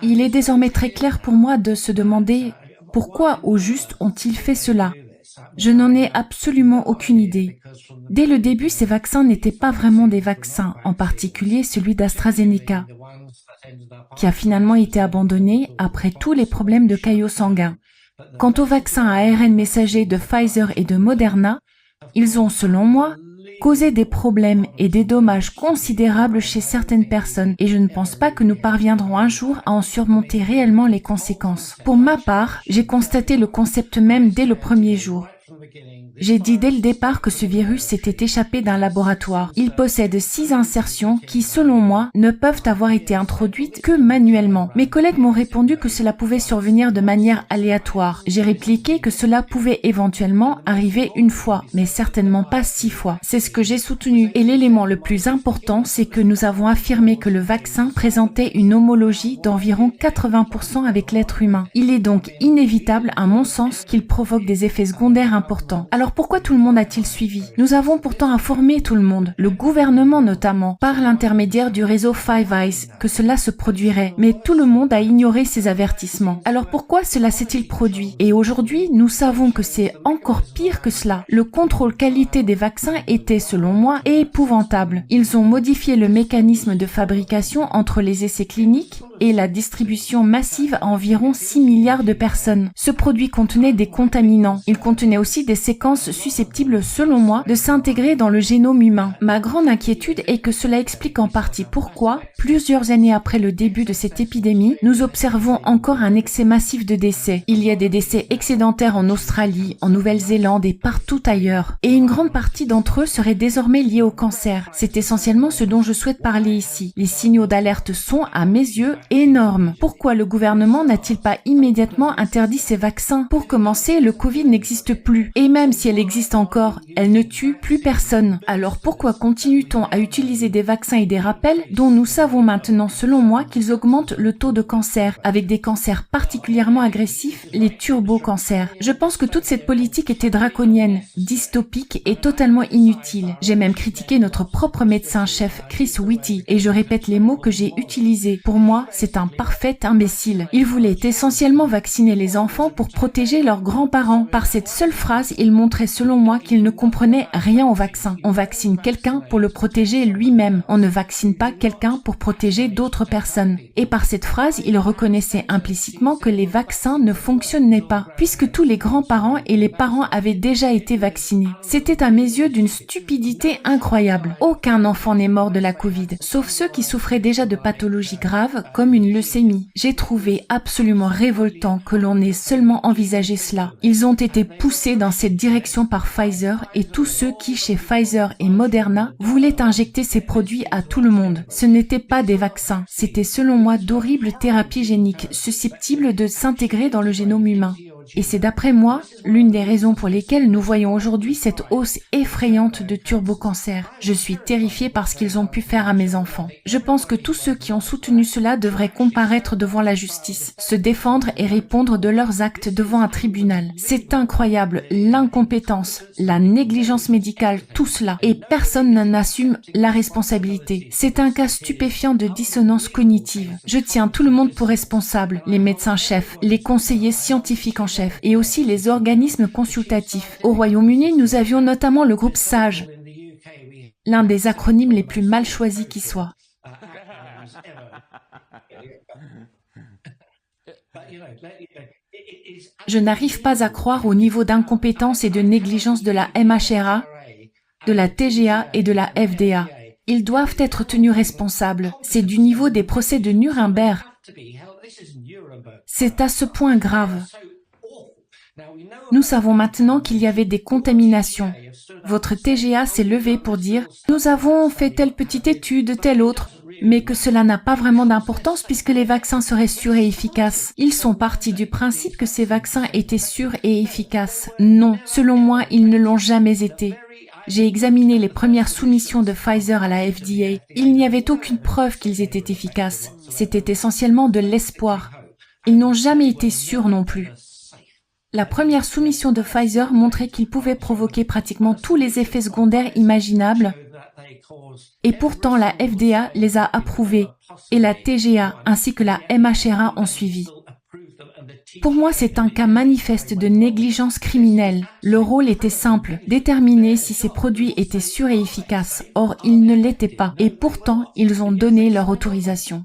Il est désormais très clair pour moi de se demander pourquoi au juste ont-ils fait cela. Je n'en ai absolument aucune idée. Dès le début, ces vaccins n'étaient pas vraiment des vaccins, en particulier celui d'AstraZeneca, qui a finalement été abandonné après tous les problèmes de caillots sanguins. Quant aux vaccins à ARN messager de Pfizer et de Moderna, ils ont, selon moi, causé des problèmes et des dommages considérables chez certaines personnes et je ne pense pas que nous parviendrons un jour à en surmonter réellement les conséquences. Pour ma part, j'ai constaté le concept même dès le premier jour. J'ai dit dès le départ que ce virus s'était échappé d'un laboratoire. Il possède 6 insertions qui, selon moi, ne peuvent avoir été introduites que manuellement. Mes collègues m'ont répondu que cela pouvait survenir de manière aléatoire. J'ai répliqué que cela pouvait éventuellement arriver une fois, mais certainement pas 6 fois. C'est ce que j'ai soutenu. Et l'élément le plus important, c'est que nous avons affirmé que le vaccin présentait une homologie d'environ 80% avec l'être humain. Il est donc inévitable, à mon sens, qu'il provoque des effets secondaires importants. Alors pourquoi tout le monde a-t-il suivi? Nous avons pourtant informé tout le monde, le gouvernement notamment, par l'intermédiaire du réseau Five Eyes, que cela se produirait. Mais tout le monde a ignoré ces avertissements. Alors pourquoi cela s'est-il produit? Et aujourd'hui, nous savons que c'est encore pire que cela. Le contrôle qualité des vaccins était, selon moi, épouvantable. Ils ont modifié le mécanisme de fabrication entre les essais cliniques et la distribution massive à environ 6 milliards de personnes. Ce produit contenait des contaminants. Il contenait aussi des séquences susceptibles, selon moi, de s'intégrer dans le génome humain. Ma grande inquiétude est que cela explique en partie pourquoi, plusieurs années après le début de cette épidémie, nous observons encore un excès massif de décès. Il y a des décès excédentaires en Australie, en Nouvelle-Zélande et partout ailleurs. Et une grande partie d'entre eux seraient désormais liés au cancer. C'est essentiellement ce dont je souhaite parler ici. Les signaux d'alerte sont, à mes yeux, énormes. Pourquoi le gouvernement n'a-t-il pas immédiatement interdit ces vaccins? Pour commencer, le Covid n'existe plus. Et même si elle existe encore, elle ne tue plus personne. Alors pourquoi continue-t-on à utiliser des vaccins et des rappels dont nous savons maintenant, selon moi, qu'ils augmentent le taux de cancer, avec des cancers particulièrement agressifs, les turbo-cancers? Je pense que toute cette politique était draconienne, dystopique et totalement inutile. J'ai même critiqué notre propre médecin-chef, Chris Whitty, et je répète les mots que j'ai utilisés. Pour moi, c'est un parfait imbécile. Il voulait essentiellement vacciner les enfants pour protéger leurs grands-parents. Par cette seule phrase, il montrait selon moi qu'il ne comprenait rien au vaccin. On vaccine quelqu'un pour le protéger lui-même. On ne vaccine pas quelqu'un pour protéger d'autres personnes. Et par cette phrase, il reconnaissait implicitement que les vaccins ne fonctionnaient pas, puisque tous les grands-parents et les parents avaient déjà été vaccinés. C'était à mes yeux d'une stupidité incroyable. Aucun enfant n'est mort de la Covid, sauf ceux qui souffraient déjà de pathologies graves comme une leucémie. J'ai trouvé absolument révoltant que l'on ait seulement envisagé cela. Ils ont été poussés dans cette direction par Pfizer et tous ceux qui, chez Pfizer et Moderna, voulaient injecter ces produits à tout le monde. Ce n'étaient pas des vaccins, c'était selon moi d'horribles thérapies géniques susceptibles de s'intégrer dans le génome humain. Et c'est d'après moi l'une des raisons pour lesquelles nous voyons aujourd'hui cette hausse effrayante de turbocancer. Je suis terrifiée par ce qu'ils ont pu faire à mes enfants. Je pense que tous ceux qui ont soutenu cela devraient comparaître devant la justice, se défendre et répondre de leurs actes devant un tribunal. C'est incroyable, l'incompétence, la négligence médicale, tout cela, et personne n'en assume la responsabilité. C'est un cas stupéfiant de dissonance cognitive. Je tiens tout le monde pour responsable, les médecins-chefs, les conseillers scientifiques en chef, et aussi les organismes consultatifs. Au Royaume-Uni, nous avions notamment le groupe SAGE, l'un des acronymes les plus mal choisis qui soit. Je n'arrive pas à croire au niveau d'incompétence et de négligence de la MHRA, de la TGA et de la FDA. Ils doivent être tenus responsables. C'est du niveau des procès de Nuremberg. C'est à ce point grave. Nous savons maintenant qu'il y avait des contaminations. Votre TGA s'est levé pour dire « Nous avons fait telle petite étude, telle autre », mais que cela n'a pas vraiment d'importance puisque les vaccins seraient sûrs et efficaces. Ils sont partis du principe que ces vaccins étaient sûrs et efficaces. Non, selon moi, ils ne l'ont jamais été. J'ai examiné les premières soumissions de Pfizer à la FDA. Il n'y avait aucune preuve qu'ils étaient efficaces. C'était essentiellement de l'espoir. Ils n'ont jamais été sûrs non plus. La première soumission de Pfizer montrait qu'il pouvait provoquer pratiquement tous les effets secondaires imaginables Et pourtant, la FDA les a approuvés, et la TGA ainsi que la MHRA ont suivi. Pour moi, c'est un cas manifeste de négligence criminelle. Le rôle était simple, déterminer si ces produits étaient sûrs et efficaces. Or, ils ne l'étaient pas, et pourtant, ils ont donné leur autorisation.